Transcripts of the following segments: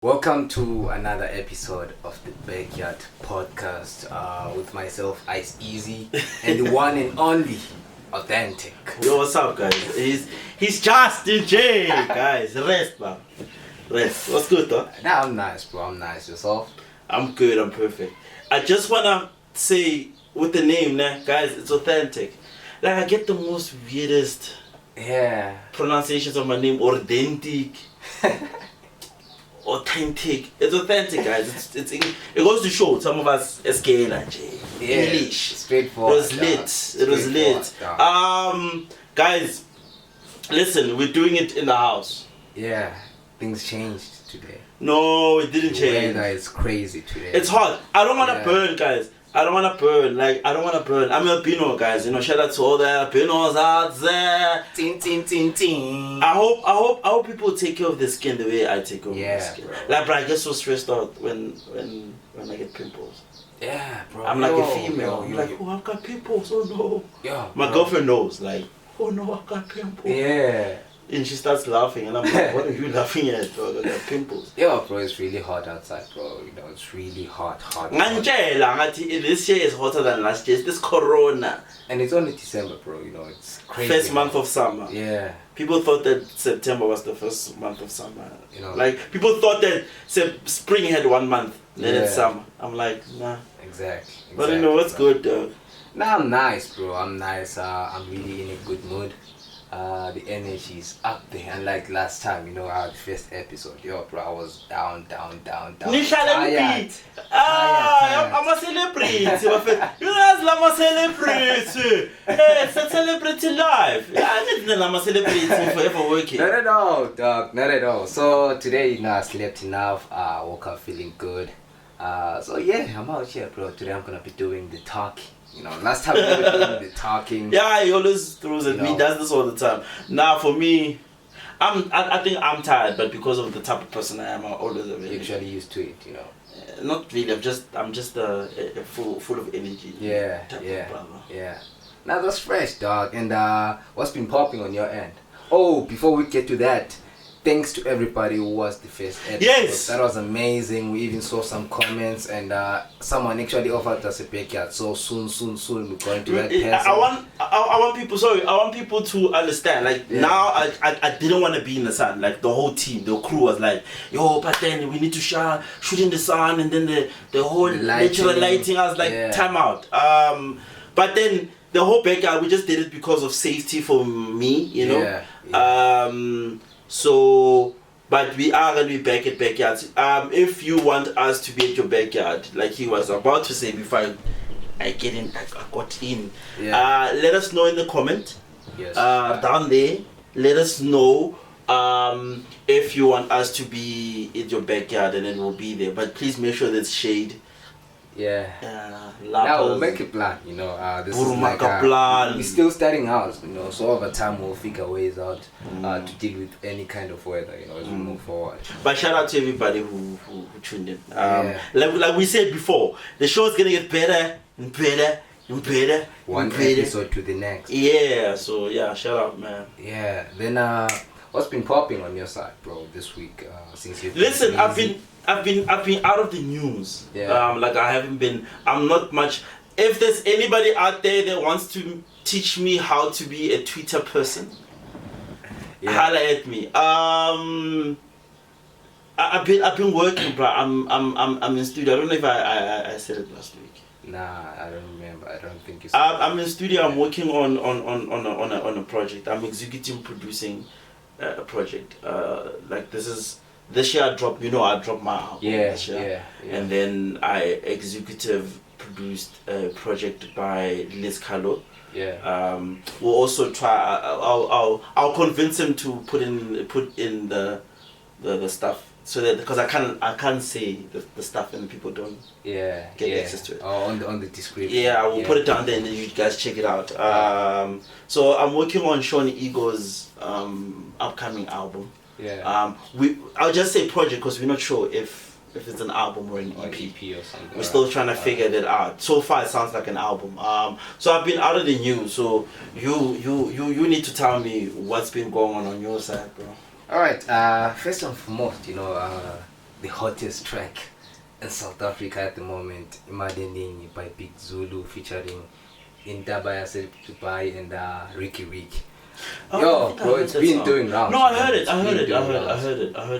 Welcome to another episode of the Backyard Podcast with myself, Ice Eazy, and the one and only Authentic. Yo, what's up, guys? He's just DJ, guys. Rest, man. Rest. What's good, though? Nah, I'm nice, bro. I'm nice. Yourself? I'm good. I'm perfect. I just wanna say with the name, guys, it's Authentic. Like I get the most weirdest pronunciations of my name. Authentic. Authentic. It's authentic, guys. It goes to show some of us SK English. Straightforward. It was lit. It was lit. Guys, listen, we're doing it in the house. Yeah, things changed today. No, it didn't change. The weather is crazy today. It's hot. I don't wanna burn, guys. I don't wanna burn. I'm a Albino, guys. You know, shout out to all the Albinos out there. I hope people take care of their skin the way I take care of my skin. Bro. Like, bro, I get so stressed out when I get pimples. Yeah, bro. I'm like a female. I'm like, oh, I've got pimples. Oh no. Yeah. My girlfriend knows. Like, oh no, I've got pimples. Yeah. And she starts laughing, and I'm like, what are you laughing at, bro? I got pimples. Yeah, bro, it's really hot outside, bro. You know, it's really hot. This year is hotter than last year. It's this corona. And it's only December, bro. You know, it's crazy. First month of summer. Yeah. People thought that September was the first month of summer. You know, like people thought that spring had 1 month, then it's summer. I'm like, nah. Exactly. But you know what's good, though? Nah, I'm nice, bro. I'm nice. I'm really in a good mood. The energy is up there. Unlike last time, you know, our first episode. Yo, bro, I was down. Tired. I'm a celebrity. You guys, I'm a celebrity. Hey, it's a celebrity life. I didn't know I'm a celebrity forever working. Not at all, dog. Not at all. So today, you know, I slept enough. I woke up feeling good. So yeah, I'm out here, bro. Today I'm gonna be doing the talking. You know, last time we were doing the talking. Yeah, he always throws at me. Does this all the time. Now for me, I think I'm tired, but because of the type of person I am, I'm always available. You're actually used to it, you know. Not really. I'm just full of energy. Yeah. Now that's fresh, dog. And what's been popping on your end? Oh, before we get to that, thanks to everybody who watched the first episode. Yes! That was amazing. We even saw some comments, and someone actually offered us a backyard. So soon we're going to that person. I want people to understand. Like now, I didn't want to be in the sun. Like the whole team, the crew was like, yo, but then we need to shoot in the sun, and then the whole natural lighting. I was like, time out. But then the whole backyard, we just did it because of safety for me, you know. So, but we are going to be back at backyards. If you want us to be at your backyard, like he was about to say before I got in, let us know in the comment. Yes. Down there, let us know if you want us to be at your backyard, and then we'll be there. But please make sure there's shade. Now we'll make a plan, you know. This is like plan. We're still starting out, you know. So over time we'll figure ways out to deal with any kind of weather, you know, as we move forward. But shout out to everybody who tuned in. Like we said before, the show's gonna get better and better and better. One episode to the next. Yeah. So yeah, shout out, man. Yeah. Then what's been popping on your side, bro, this week? Since you've listen, I've been out of the news. Like I haven't been. I'm not much. If there's anybody out there that wants to teach me how to be a Twitter person, holla at me. I've been working, bro. I'm in studio. I don't know if I said it last week. Nah, I don't remember. I don't think you said I'm in studio. I'm working on a project. I'm executive producing a project. Like this year I dropped my album this year. And then I executive produced a project by Liz Carlo. We'll also try. I'll convince him to put in the stuff, so that because I can't say the stuff and people don't get access to it. Oh, on the description. Yeah, we'll put it down there and then you guys check it out. So I'm working on Sean Ego's upcoming album. I'll just say project because we're not sure if it's an album or an EP. Or something. We're still trying to figure that out. So far it sounds like an album. So I've been out of the news. So you need to tell me what's been going on your side, bro. All right. First and foremost, you know, the hottest track in South Africa at the moment, Imali by Big Zulu featuring Indaba Dubai and Riky. Yo, bro, it's been doing rounds. No, I heard it. I heard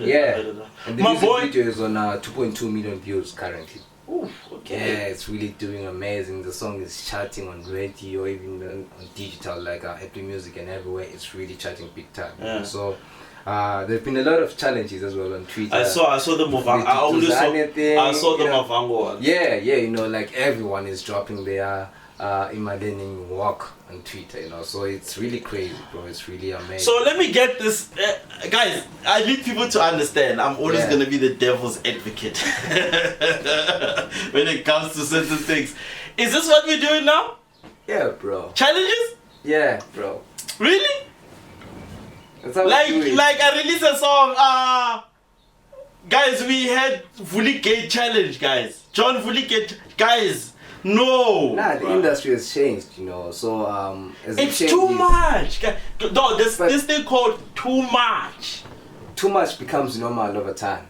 it. Yeah. And the My music boy video is on 2.2 million views currently. Ooh, okay. Yeah, it's really doing amazing. The song is charting on radio, even on digital, like Apple Music and everywhere. It's really charting big time. Yeah. So there've been a lot of challenges as well on Twitter. I saw the Movango. I saw the Movango one. Yeah, you know, like everyone is dropping their Imali walk on Twitter, you know. So it's really crazy, bro. It's really amazing. So let me get this, guys. I need people to understand. I'm always gonna be the devil's advocate when it comes to certain things. Is this what we're doing now? Yeah, bro. Challenges? Yeah, bro. Really? That's how we do it. Like I released a song. Guys, we had Vuligate challenge, guys. John Vuligate, guys. No. Nah, the industry has changed, you know. So as it's too much. No, this thing called too much. Too much becomes normal over time.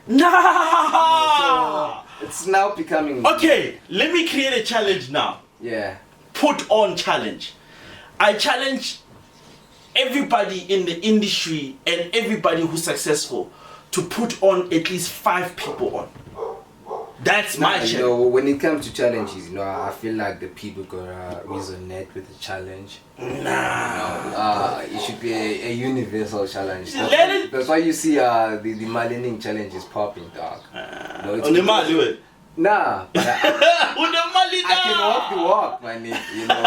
Nah. So it's now becoming. Okay, let me create a challenge now. Yeah. Put on challenge. I challenge everybody in the industry and everybody who's successful to put on at least 5 people on. That's my challenge. You know, when it comes to challenges, you know, I feel like the people gonna resonate with the challenge. Nah. You know, it should be a universal challenge. That's why you see the Imali challenge is popping, dog. On the Imali, nah, but I can walk the walk, my nigga. You know,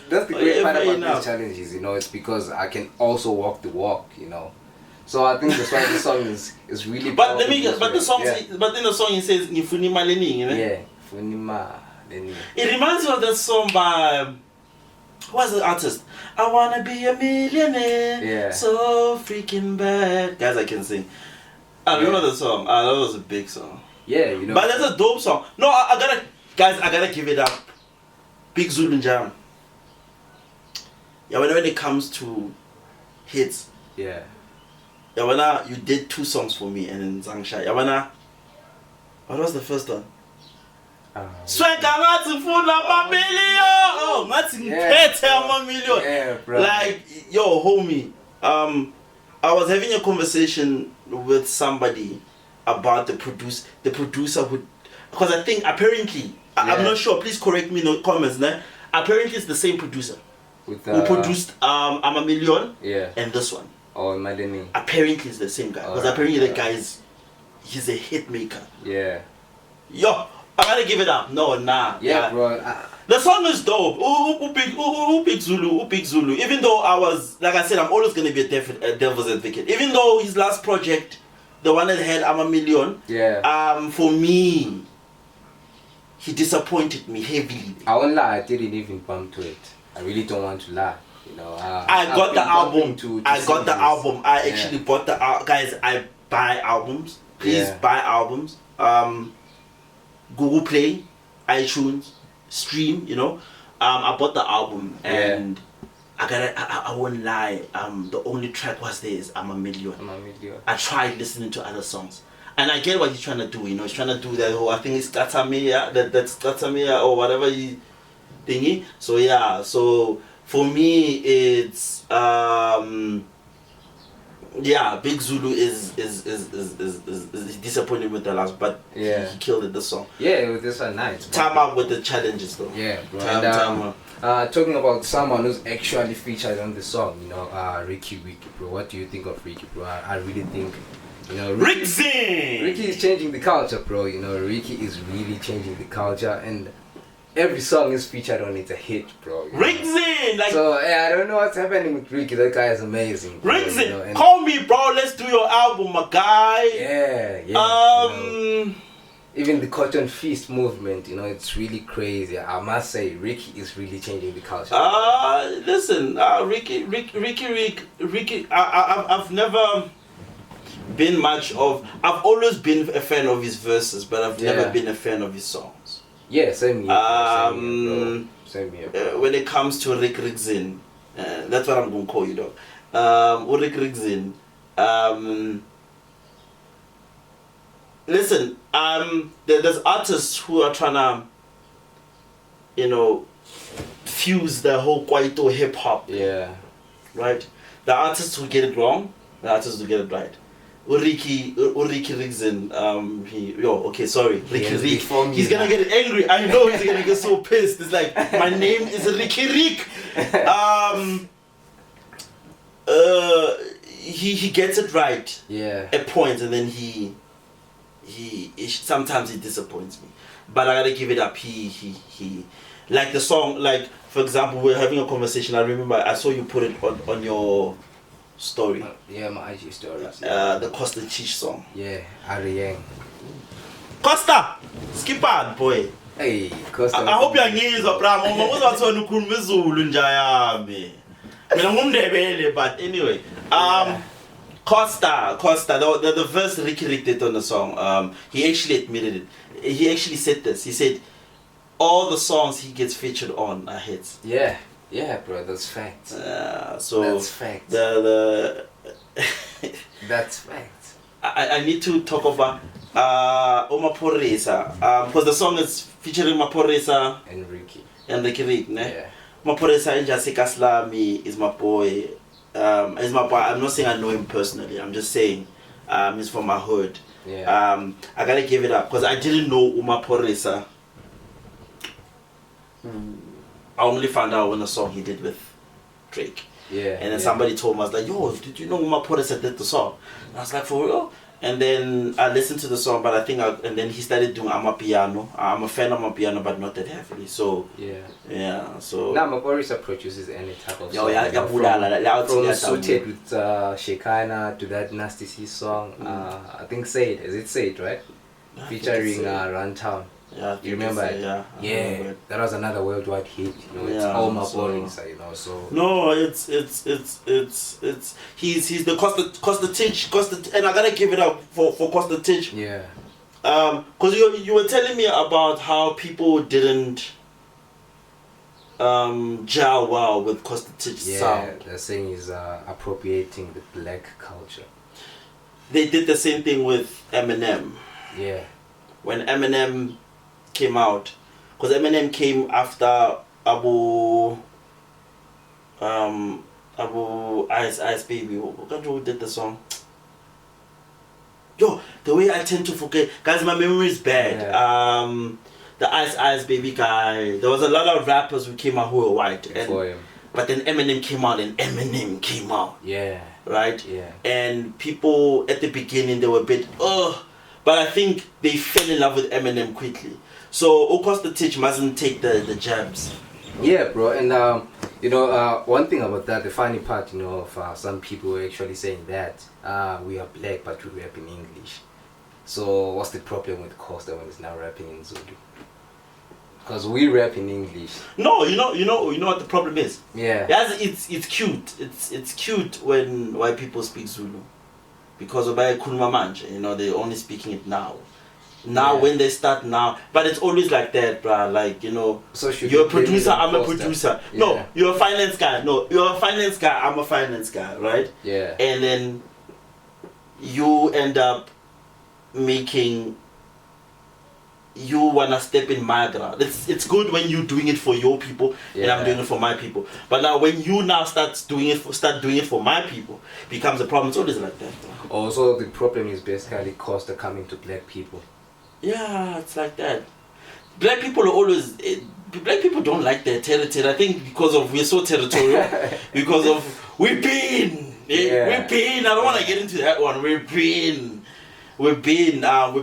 that's the great part about these challenges. You know, it's because I can also walk the walk. You know. So I think that's why the song is really. But let me get. But the song. Yeah. But in the song it says "Nifunima Lening," you know? Yeah, Funima Lening. It reminds me of that song by what's the artist? I wanna be a millionaire. Yeah. So freaking bad, guys. I can sing. I remember the song. That was a big song. Yeah, you know. But that's a dope song. No, I gotta, guys. I gotta give it up. Big Zulu Jam. Yeah, when it comes to hits. Yeah. Yawana, you did 2 songs for me and then Zangsha. Yawana, what was the first one? Swenka ngati funa mamillion. Oh, ngati ngiphethe amamillion. Yeah, bro. Like, yo, homie. I was having a conversation with somebody about the producer who, because I think apparently, I'm not sure. Please correct me in the comments. Nah? Apparently, it's the same producer who produced Amamillion and this one. Oh, Imali. Apparently it's the same guy. Because apparently the guy he's a hit maker. Yeah. Yo, I gotta give it up. No, nah. Yeah, bro. The song is dope. Who picked Zulu? Even though like I said, I'm always gonna be a devil's advocate. Even though his last project, the one that had Amamillion, for me, he disappointed me heavily. I won't lie, I didn't even bump to it. I really don't want to lie. You know, I got the album. I got the album. I actually bought the guys. I buy albums. Please buy albums. Google Play, iTunes, stream. You know, I bought the album and I won't lie. The only track was there is Amamillion. I tried listening to other songs. And I get what he's trying to do. You know, he's trying to do that whole. I think it's Katamiya. That's Katamiya or whatever he thingy. So yeah. So. For me, it's Big Zulu is disappointed with the last, but he killed it. The song. Yeah, with this one nice. Time out with the challenges though. Yeah, bro. Time out. Talking about someone who's actually featured on the song, you know, Riky, bro. What do you think of Riky, bro? I really think, you know, Riky is changing the culture, bro. You know, Riky is really changing the culture and. Every song is featured on it's a hit, bro. Ricky, like so I don't know what's happening with Riky. That guy is amazing. Ricky, you know, call me, bro. Let's do your album, my guy. Yeah. You know, even the Cotton Feast movement, you know, it's really crazy. I must say, Riky is really changing the culture. Listen, Riky. I've never been much of. I've always been a fan of his verses, but I've never been a fan of his songs. Yeah, same here. Same here. When it comes to Rick Rigzin, that's what I'm gonna call you, dog. Rick Rigzin, listen, there's artists who are trying to, you know, fuse the whole kwaito hip hop. Yeah. Right? The artists who get it wrong, the artists who get it right. Riky Rigson, Riky Rick. He's gonna get angry. I know he's gonna get so pissed. It's like, my name is Riky Rick. He gets it right. Yeah. At points, and then he sometimes he disappoints me. But I gotta give it up. He like the song, like for example, we're having a conversation. I remember I saw you put it on your story. Yeah, my IG stories. The Costa Titch song. Yeah, Ariang. Costa! Skip on, boy. Hey, Costa. I hope you're ngizwa, bra. Mama uzathona ukukhuluma isiZulu njayami. Mina ngumndebele, but anyway. Costa, the verse Riky Rick did on the song, he actually admitted it. He actually said this. He said, all the songs he gets featured on are hits. Yeah, bro, that's fact. So that's fact. That's fact. I need to talk about Maphorisa, because the song is featuring Maphorisa and Riky. And Riky Rick, ne? Yeah. Maphorisa and Jessica Slami is my boy. Is my boy. I'm not saying I know him personally. I'm just saying, he's from my hood. Yeah. I gotta give it up because I didn't know Maphorisa. I only found out when the song he did with Drake. Yeah. And then somebody told me, I was like, yo, did you know Maphorisa did the song? And I was like, for real? And then I listened to the song, but and then he started doing Amapiano. I'm a fan of Amapiano, but not that heavily. So yeah. So now Maphorisa produces any type of song. From Suited with Shekinah to that Nasty C song. I think Say It. Is it Say It, right? Featuring Runtown. Yeah, you remember it? Yeah, that was another worldwide hit. You know, it's all Maphorisa, you know. So no, it's he's the Costa Titch, and I gotta give it up for Costa Titch. Yeah. Cause you were telling me about how people didn't gel well with Costa Titch's sound. Yeah, they're saying he's appropriating the black culture. They did the same thing with Eminem. Yeah. When Eminem came out, because Eminem came after Abu Ice Baby. Who did the song? Yo, the way I tend to forget, guys, my memory is bad. Yeah. The Ice Baby guy. There was a lot of rappers who came out who were white, but then Eminem came out. Yeah. Right. Yeah. And people at the beginning they were a bit but I think they fell in love with Eminem quickly. So Costa Titch mustn't take the jabs. Yeah, bro. And one thing about that, the funny part, of some people were actually saying that we are black but we rap in English. So what's the problem with Costa when he's now rapping in Zulu? Because we rap in English. No, you know what the problem is. Yeah. It's cute. It's cute when white people speak Zulu. Because of Kulma Manje, they're only speaking it now. When they start now, but it's always like that, bruh. Like, so you're a producer, I'm a producer. Yeah. No, you're a finance guy. No, you're a finance guy, I'm a finance guy, right? Yeah. And then you end up making, you wanna step in my ground. It's good when you're doing it for your people and I'm doing it for my people. But now when you now start doing it for my people, becomes a problem. It's always like that. Also, the problem is basically Costa coming to black people. Yeah, it's like that. Black people don't like their territory. I think because we're so territorial. Because of we've been. I don't want to get into that one. With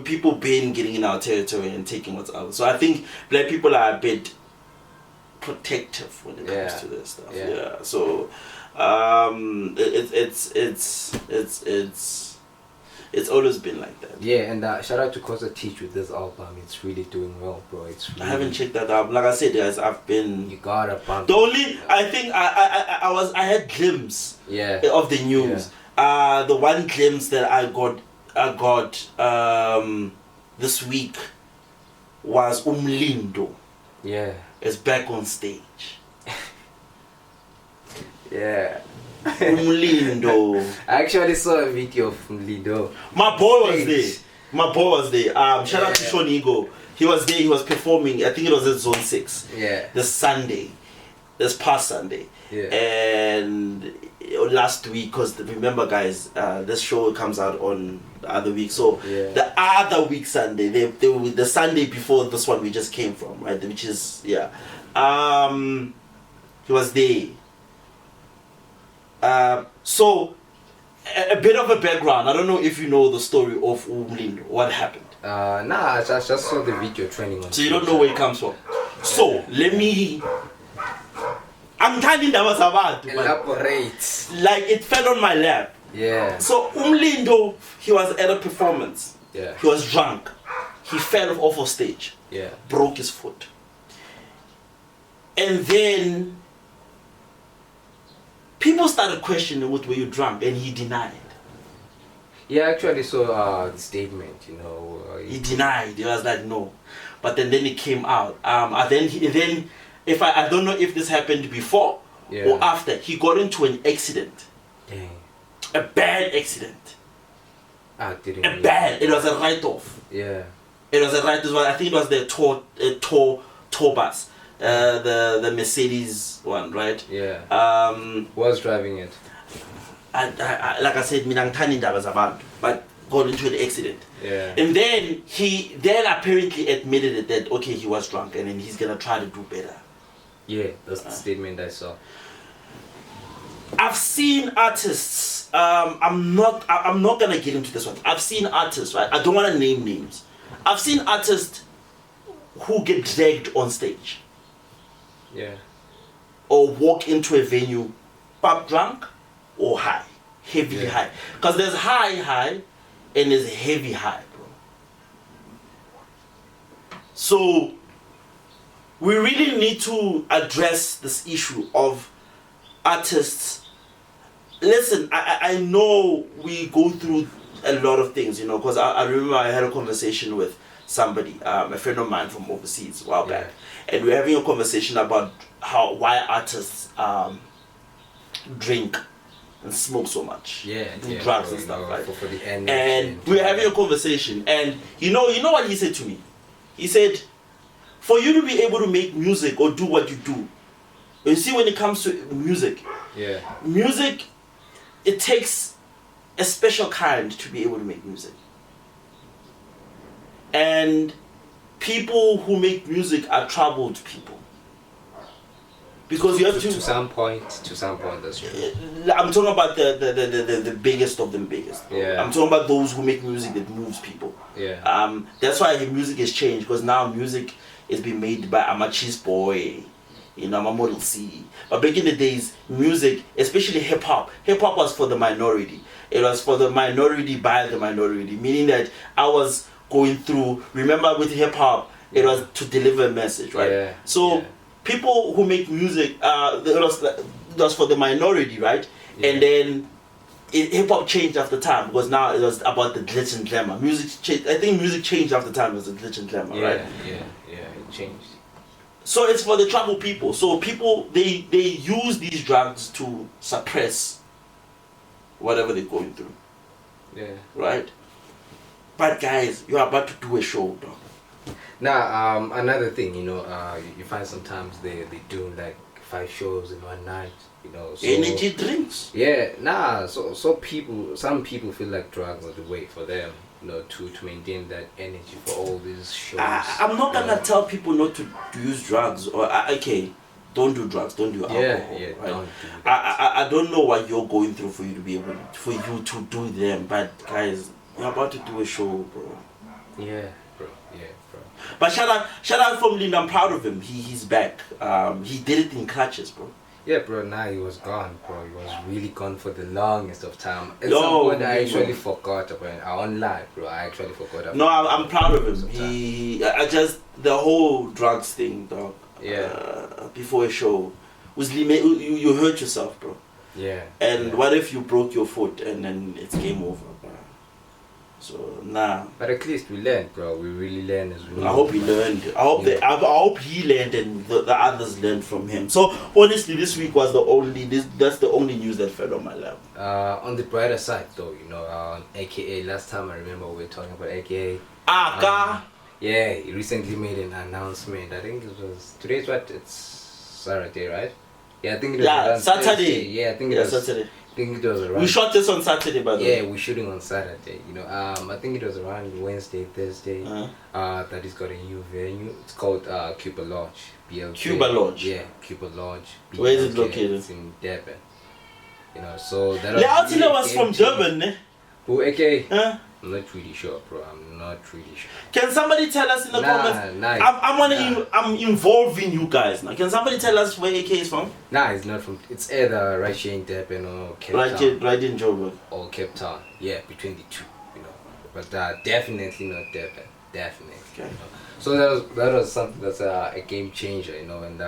people getting in our territory and taking what's ours. So I think black people are a bit protective when it comes to this stuff. Yeah. So it's always been like that. Yeah, and shout out to Costa Titch with this album. It's really doing well, bro. I haven't checked that out. Like I said, guys, You gotta bump. The only I think I had glimpse. Of the news. The one glimpse that I got this week was Umlindo. Yeah. Is back on stage. Yeah. Umlindo. I actually saw a video of Umlindo. My boy was there. My boy was there. Shout out to Yeah. Sean Ego. He was there. He was performing. I think it was at Zone 6. Yeah. This past Sunday. Yeah. And last week, because remember, guys, this show comes out on the other week. So Yeah. the other week Sunday, the Sunday before this one we just came from, right? Which is he was there. So a bit of a background. I don't know if you know the story of Umlindo. What happened? Nah, I just saw the video trending on. So you don't know where it comes from. So let me. I'm telling that was about. Elaborate. Like it fell on my lap. Yeah. So Umlindo, he was at a performance. Yeah. He was drunk. He fell off of stage. Yeah. Broke his foot. And then people started questioning, "What, were you drunk?" And he denied. Yeah, I actually saw the statement. He denied. He was like, "No," but then it came out. And then if I don't know if this happened before or after, he got into an accident. Dang. A bad accident. I didn't. A bad. It was a write-off. Yeah. It was a write-off. I think it was the tour bus. The Mercedes one, right? Yeah. Who was driving it? I like I said, Minangtani was about, but got into an accident. Yeah. And then he apparently admitted it that okay, he was drunk and then he's gonna try to do better. Yeah, that's the statement I saw. I've seen artists. I'm not gonna get into this one. I've seen artists, right? I don't want to name names. I've seen artists who get dragged on stage. Yeah. Or walk into a venue, pop drunk or high, heavily high. Because there's high and there's heavy high, bro. So we really need to address this issue of artists. Listen, I know we go through a lot of things, because I remember I had a conversation with somebody, a friend of mine from overseas a while back, and we were having a conversation about why artists drink and smoke so much, do drugs and stuff, right? For the energy and we were having a conversation, and you know what he said to me? He said, for you to be able to make music or do what you do, you see, when it comes to music, it takes a special kind to be able to make music. And people who make music are troubled people. Because you have to some point, that's true. I'm talking about the biggest of them biggest. Yeah. I'm talking about those who make music that moves people. Yeah. That's why music has changed, because now music is being made by I'm a cheese boy, I'm a Model C. But back in the days, music, especially hip hop was for the minority. It was for the minority by the minority, meaning that I was going through, remember with hip hop, it was to deliver a message, right? Yeah. So people who make music, it was for the minority, right? Yeah. And then hip hop changed after time, because now it was about the glitz and glamour. Music changed. I think music changed after time, it was the glitz and glamour, right? Yeah, it changed. So it's for the troubled people. So people, they use these drugs to suppress whatever they're going through. Yeah. Right? But guys, you're about to do a show, dog. Now, another thing, you find sometimes they do like 5 shows in one night, So, energy drinks. Yeah, so some people feel like drugs are the way for them, to maintain that energy for all these shows. I'm not gonna tell people not to use drugs, or okay, don't do drugs, don't do alcohol. Yeah, right? don't do that. I don't know what you're going through for you to be able to do them, but guys, you're about to do a show, bro. Yeah, bro. But shout out from Linda, I'm proud of him. He's back. He did it in clutches, bro. Yeah, bro. Now he was gone, bro. He was really gone for the longest of time. At some point, I actually forgot about it. I won't lie, bro. I actually forgot about it. No, I'm proud of him. The whole drugs thing, dog. Yeah. Before a show, you hurt yourself, bro. Yeah. And what if you broke your foot and then it's game over, bro? So nah. But at least we learned, bro. We really learned as we I hope he learned. I hope he learned and the others learned from him. So honestly, this week was that's the only news that fell on my lap. On the brighter side, though, AKA last time I remember we were talking about AKA. Yeah, he recently made an announcement. I think it was today's what? It's Saturday, right? Yeah, I think it was around Saturday. Thursday. Yeah, I think it was Saturday. I think it was around. We shot this on Saturday, by the way. Yeah, we're shooting on Saturday. I think it was around Wednesday, Thursday. That he's got a new venue. It's called Cuba Lodge. BLK. Cuba Lodge. Yeah, Cuba Lodge. BLK. Where is it located? It's in Durban. So that. Leotina was from Durban, ne? Who, AK? Huh? I'm not really sure, bro. I'm not really sure. Can somebody tell us in the comments? I'm involving you guys now. Can somebody tell us where AK is from? Nah, it's not from. It's either right here in Durban or Cape Town. Right in Joburg. Or Cape Town. Yeah, between the two. But definitely not Durban. Definitely. Okay. So that was something that's a game changer, and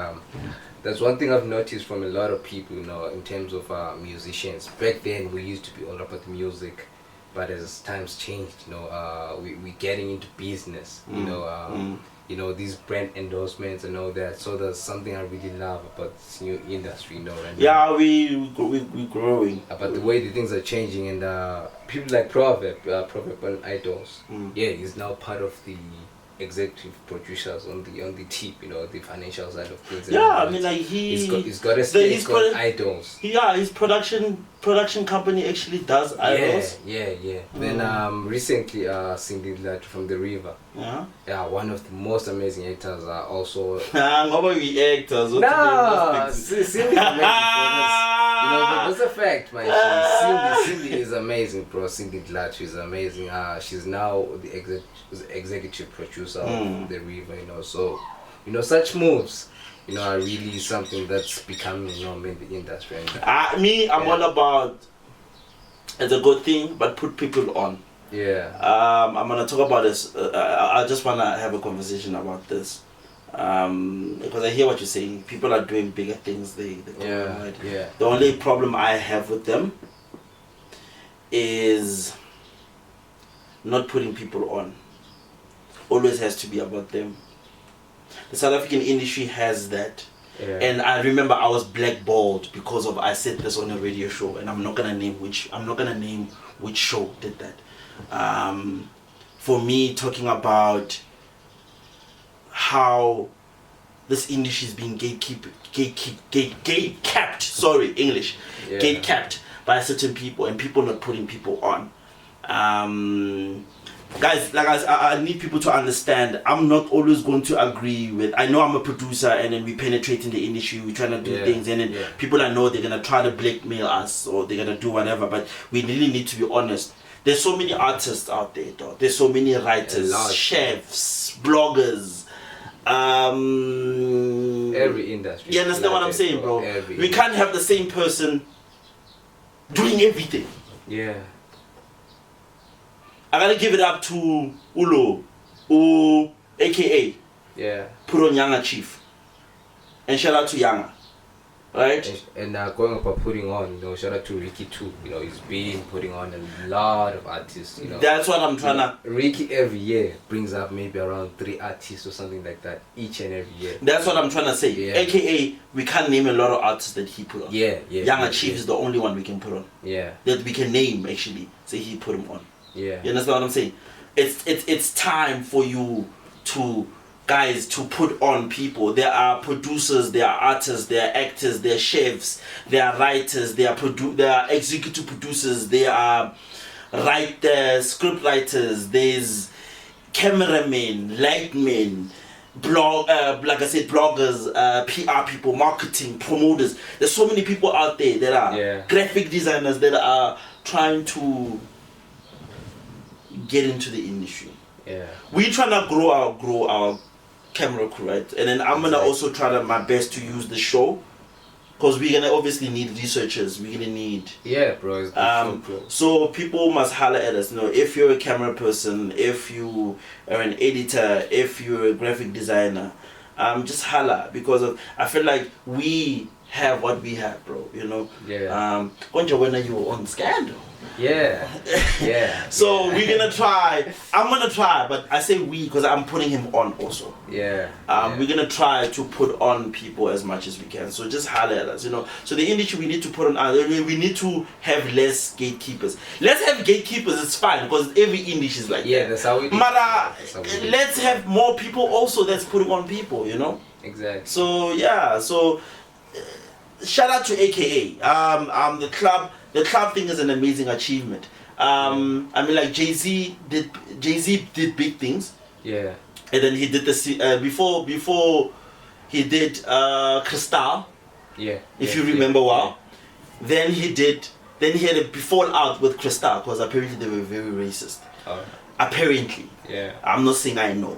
that's one thing I've noticed from a lot of people, in terms of musicians. Back then, we used to be all about the music. But as times changed, we're getting into business, these brand endorsements and all that. So that's something I really love about this new industry, Yeah, we're growing. About the way the things are changing, and people like Proverb and Idols, he's now part of the executive producers on the tip, the financial side of things. Yeah, I mean, like he's got a stake called Idols. Yeah, his production company actually does Idols. Yeah. Then recently Cindy Lat from the River. Yeah, one of the most amazing actors are also. How about we actors? Nah, Cindy that's a fact, man. Cindy is amazing, bro. Cindy Lat is amazing. She's now the executive producer of the River. So such moves. Are really something that's becoming norm in the industry. I'm all about it's a good thing, but put people on. Yeah. I'm gonna talk about this. I just wanna have a conversation about this. Because I hear what you're saying. People are doing bigger things. They yeah. The only problem I have with them is not putting people on. Always has to be about them. The South African industry has that. Yeah. And I remember I was blackballed because of I said this on a radio show, and I'm not gonna name which show did that. For me, talking about how this industry is being gate-capped. Sorry, English. Yeah. Gate-capped by certain people, and people not putting people on. Guys, I need people to understand. I'm not always going to agree with. I know I'm a producer, and then we penetrate in the industry. We're trying to do things, and then people I know they're gonna try to blackmail us or they're gonna do whatever. But we really need to be honest. There's so many artists out there, though. There's so many writers, chefs, bloggers. Every industry. You understand what I'm saying, bro? We can't have the same person doing everything. Yeah. I gotta give it up to Ulo, aka put on Yanga Chief, and shout out to Yanga, right? And going about putting on, shout out to Riky too. He's been putting on a lot of artists. That's what I'm trying to. Riky every year brings up maybe around 3 artists or something like that each and every year. That's what I'm trying to say. Yeah. AKA, we can't name a lot of artists that he put on. Yanga Chief is the only one we can put on. Yeah. That we can name actually. Say he put him on. Yeah. You understand what I'm saying? It's time for you to guys to put on people. There are producers, there are artists, there are actors, there are chefs, there are writers, there are executive producers, there are script writers, there's cameramen, lightmen, like I said, bloggers, PR people, marketing, promoters. There's so many people out there that are graphic designers that are trying to get into the industry. Yeah. We trying to grow our camera crew, right? And then I'm gonna also try my best to use the show, because we're gonna obviously need researchers. We're gonna need bro. So people must holler at us. If you're a camera person, if you are an editor, if you're a graphic designer, just holler, because I feel like we have what we have, bro. You know. Yeah. Konja, when you were on Scandal. Yeah. Yeah. So we're gonna try. I'm gonna try, but I say we because I'm putting him on also. Yeah. We're gonna try to put on people as much as we can. So just holler at us, you know. So the industry we need to put on. We need to have less gatekeepers. Let's have gatekeepers. It's fine because every industry is like Yeah, that. that's how we do. Mara, That's how we do. let's have more people also that's putting on people, you know. Exactly. So yeah, so shout out to AKA. The club thing is an amazing achievement. I mean, like Jay-Z did big things, Yeah. and then he did the before he did Costa, Yeah. if Yeah, you remember yeah, well. Then he had a fallout with Costa because apparently they were very racist. Oh. Apparently. Yeah. I'm not saying I know.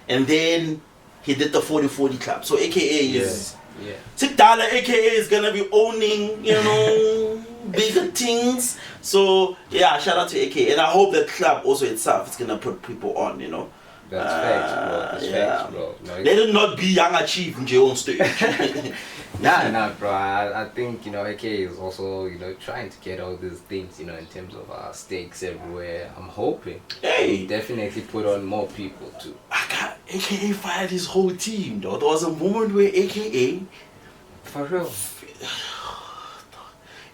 And then he did the 40-40 club. So AKA is Yeah. Sikdala AKA is gonna be owning, you know, bigger things. So yeah, shout out to AKA. And I hope that club also itself is gonna put people on, you know. That's facts, bro. That's facts, bro. No, Let it not be Young Achieve in your own stage. Nah, bro. I think, you know, AK is also, you know, trying to get all these things, you know, in terms of stakes everywhere. I'm hoping. Hey. We'll definitely put on more people too. I got AKA fired his whole team, though. There was a moment where AKA, For real.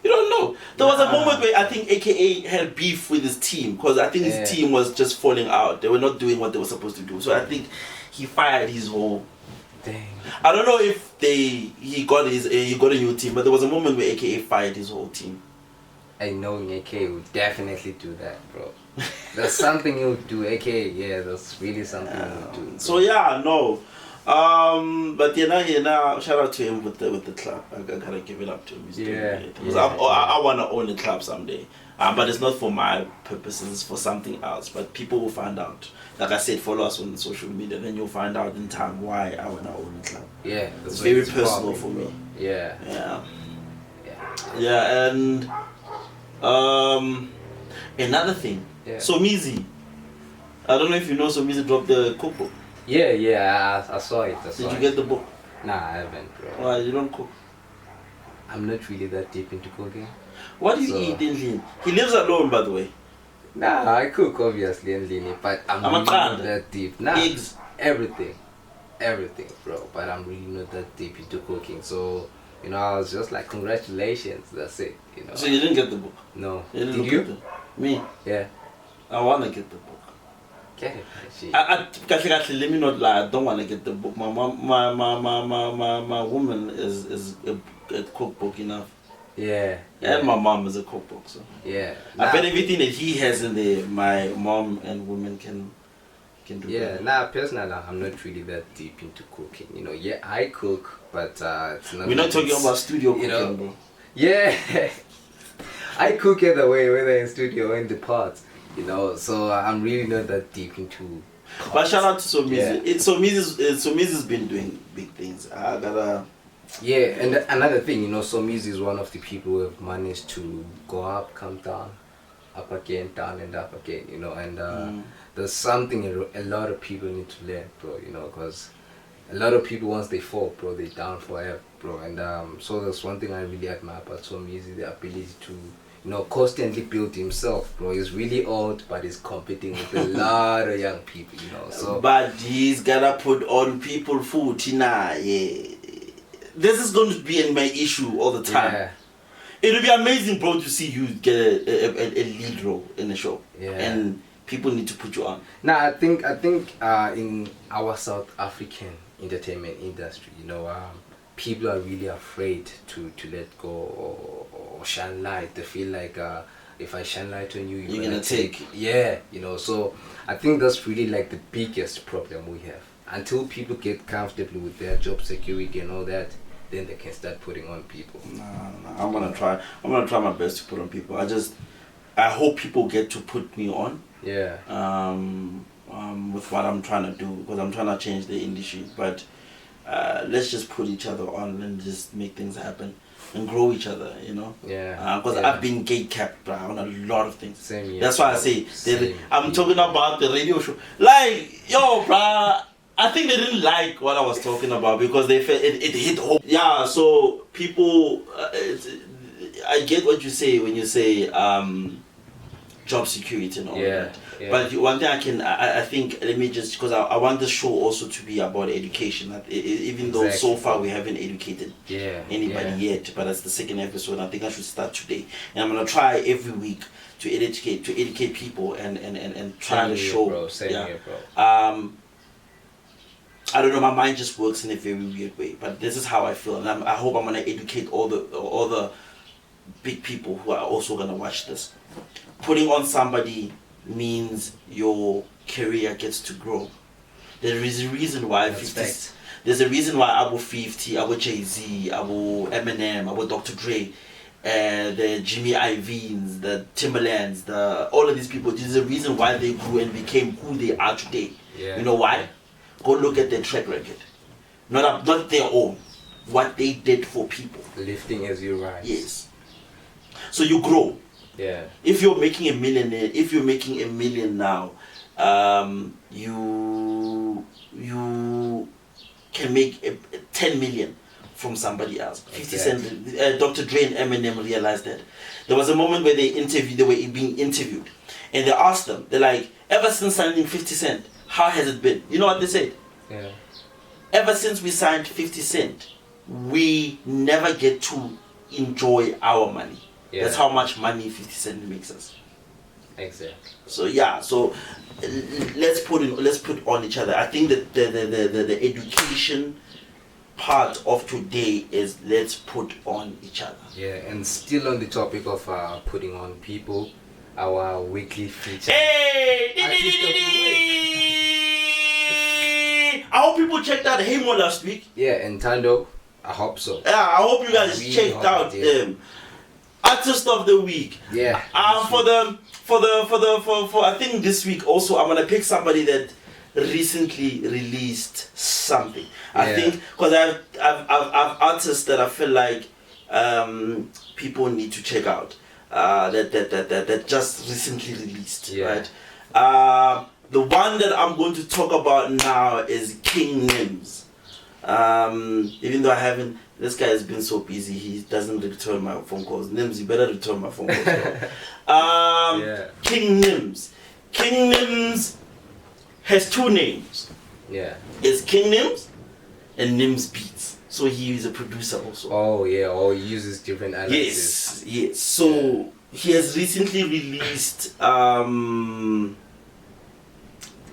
you don't know. There was a moment where I think AKA had beef with his team because I think his team was just falling out. They were not doing what they were supposed to do. So I think he fired his whole. Dang. I don't know if he got a new team, but there was a moment where AKA fired his whole team. I know AK would definitely do that, bro. There's something he would do, AK. Yeah, there's really something he would do. So yeah, no. But now, shout out to him with the club. I gotta give it up to him. He's doing great. I wanna own the club someday. But it's not for my purposes, it's for something else. But people will find out. Like I said, follow us on social media, then you'll find out in time why I wanna own the club. Yeah, it's very personal for me. Yeah. Yeah, and another thing. Yeah. So Mizi, I don't know if you know, so Mizi dropped the cookbook. Yeah, I saw it. Did you get the book? Nah, I haven't, bro. Why you don't cook? I'm not really that deep into cooking. What do you eat in Lini? He lives alone, by the way. Nah, I cook obviously in Lini, but I'm really not that deep. Nah, eggs, everything, bro. But I'm really not that deep into cooking. So, you know, I was just like, congratulations. That's it. You know. So you didn't get the book? No. Did you? Me? Yeah. I wanna get the book. Get it. Let me not lie. I don't wanna get the book. My woman is a cookbook enough. Yeah. And my mom is a cookbook, so. Yeah. I bet everything that he has in there, my mom and women can do. Yeah. Nah, personally, I'm not really that deep into cooking. You know, yeah, I cook, but it's not. We're not talking about studio cooking, you know, bro. Yeah. I cook either way, whether in studio or in the pots. You know, so I'm really not that deep into. Pots. But shout out to Somizi. Yeah. Somizi's been doing big things. I gotta. Yeah, and another thing, you know, Somizi is one of the people who have managed to go up, come down, up again, down and up again, you know, and there's something a lot of people need to learn, bro, you know, because a lot of people, once they fall, bro, they down forever, bro, and so that's one thing I really admire about Somizi, the ability to, you know, constantly build himself, bro. He's really old, but he's competing with a lot of young people, you know, so. But he's gotta put on people food, yeah. This is going to be my issue all the time. Yeah. It will be amazing, bro, to see you get a lead role in the show. Yeah. And people need to put you on. Now, I think in our South African entertainment industry, you know, people are really afraid to let go or shine light. They feel like if I shine light on you, you're gonna take. Yeah, you know. So I think that's really like the biggest problem we have. Until people get comfortable with their job security and all that, then they can start putting on people. Nah, I'm gonna try my best to put on people. I hope people get to put me on. Yeah. With what I'm trying to do, because I'm trying to change the industry. But let's just put each other on and just make things happen and grow each other, you know. Yeah. Because I've been gate-capped on a lot of things. Same here. That's why I say I'm talking about the radio show. Like, yo, bruh. I think they didn't like what I was talking about because they felt it hit home. Yeah, so people, I get what you say when you say job security and all that. Yeah. But one thing I think, let me just, because I want the show also to be about education. Even though so far we haven't educated anybody yet, but that's the second episode. I think I should start today, and I'm gonna try every week to educate people and try to show. Here, bro. I don't know. My mind just works in a very weird way, but this is how I feel, and I hope I'm gonna educate all the big people who are also gonna watch this. Putting on somebody means your career gets to grow. There is a reason why there's a reason why Abu 50, Abu Jay-Z, Abu Eminem, Abu Dr. Dre, the Jimmy Iovine's, the Timberlands, all of these people. There's a reason why they grew and became who they are today. Yeah. You know why? Go look at their track record. Not their own. What they did for people. Lifting as you rise. Yes. So you grow. Yeah. If you're making a million now, you can make 10 million from somebody else. 50 Cent, Dr. Dre and Eminem realized that. There was a moment where they were being interviewed, and they asked them, they're like, ever since signing 50 Cent, how has it been? You know what they said? Yeah. Ever since we signed 50 Cent, we never get to enjoy our money. Yeah. That's how much money 50 Cent makes us. Exactly. So yeah, so let's put on each other. I think that the education part of today is let's put on each other. Yeah, and still on the topic of putting on people, our weekly feature. Hey! I hope people checked out Hemo last week. Yeah, and Tando, I hope so. Yeah, I hope you guys really checked out them. Artist of the week. Yeah. For I think this week also I'm gonna pick somebody that recently released something. I think because I've artists that I feel like people need to check out. That just recently released. Yeah. Right. The one that I'm going to talk about now is King Nims. Even though I haven't, this guy has been so busy, he doesn't return my phone calls. Nims, you better return my phone calls. King Nims. King Nims has two names. Yeah. It's King Nims and Nims Beats. So he is a producer also. Oh yeah, he uses different analysis. Yes. So he has recently released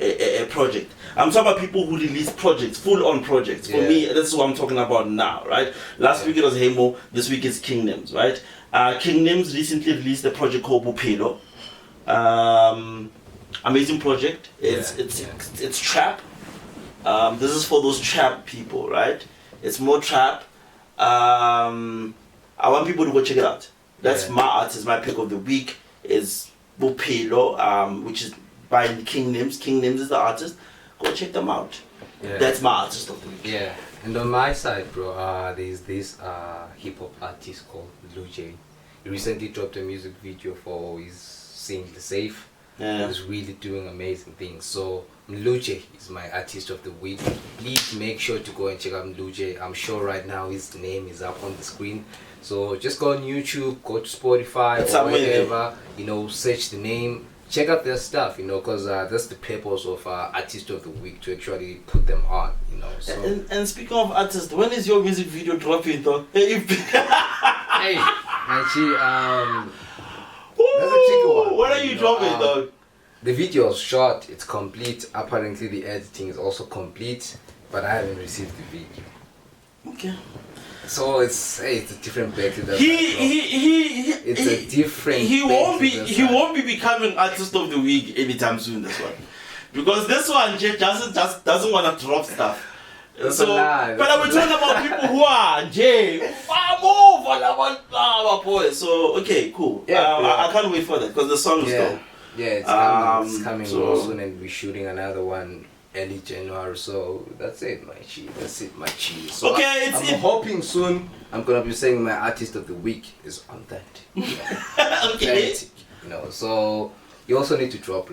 a project. I'm talking about people who release projects, full-on projects. For me, that's what I'm talking about now, right? Last week it was Hemo, this week it's King Nims, right? King Nims recently released a project called Bupelo. Amazing project. It's trap. This is for those trap people, right? It's more trap. I want people to go check it out. That's my artist. My pick of the week is Bupelo, which is by King Nims. King Nims is the artist. Go check them out. Yeah. That's my artist of the week. Yeah. And on my side, bro, there's this hip hop artist called Luce. He recently dropped a music video for his Sing the Safe. Yeah. He's really doing amazing things. So Luce is my artist of the week. Please make sure to go and check out Luce. I'm sure right now his name is up on the screen. So just go on YouTube, go to Spotify or wherever, search the name. Check out their stuff, because that's the purpose of Artist of the Week, to actually put them on, So. And speaking of artists, when is your music video dropping, though? Hey, actually, that's a tricky one. When are you dropping, dog? The video is short, it's complete. Apparently, the editing is also complete, but I haven't received the video. Okay. So it's a different back to that. It's a different. He won't be becoming artist of the week anytime soon. This one, because this one just doesn't want to drop stuff. That's a lie. But we're talking about people who are far more boys. So okay, cool. I can't wait for that because the song is dope. Yeah, it's coming soon, and we're shooting another one early January, so that's it, my G. So okay, I'm hoping soon I'm gonna be saying my artist of the week is authentic. Okay. Authentic, So You also need to drop.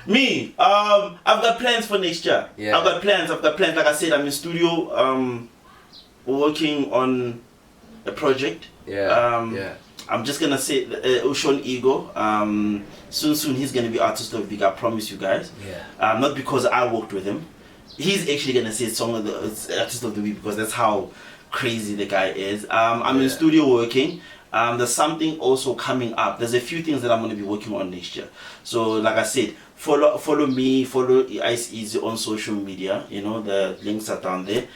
Me, I've got plans for next year. Yeah. I've got plans. Like I said, I'm in studio, working on a project. Yeah. I'm just gonna say Ocean Ego. Soon he's gonna be artist of the week. I promise you guys. Yeah. Not because I worked with him. He's actually gonna say song of the artist of the week because that's how crazy the guy is. I'm in studio working. There's something also coming up. There's a few things that I'm gonna be working on next year. So like I said, follow me, follow Ice Eazy on social media. You know, the links are down there.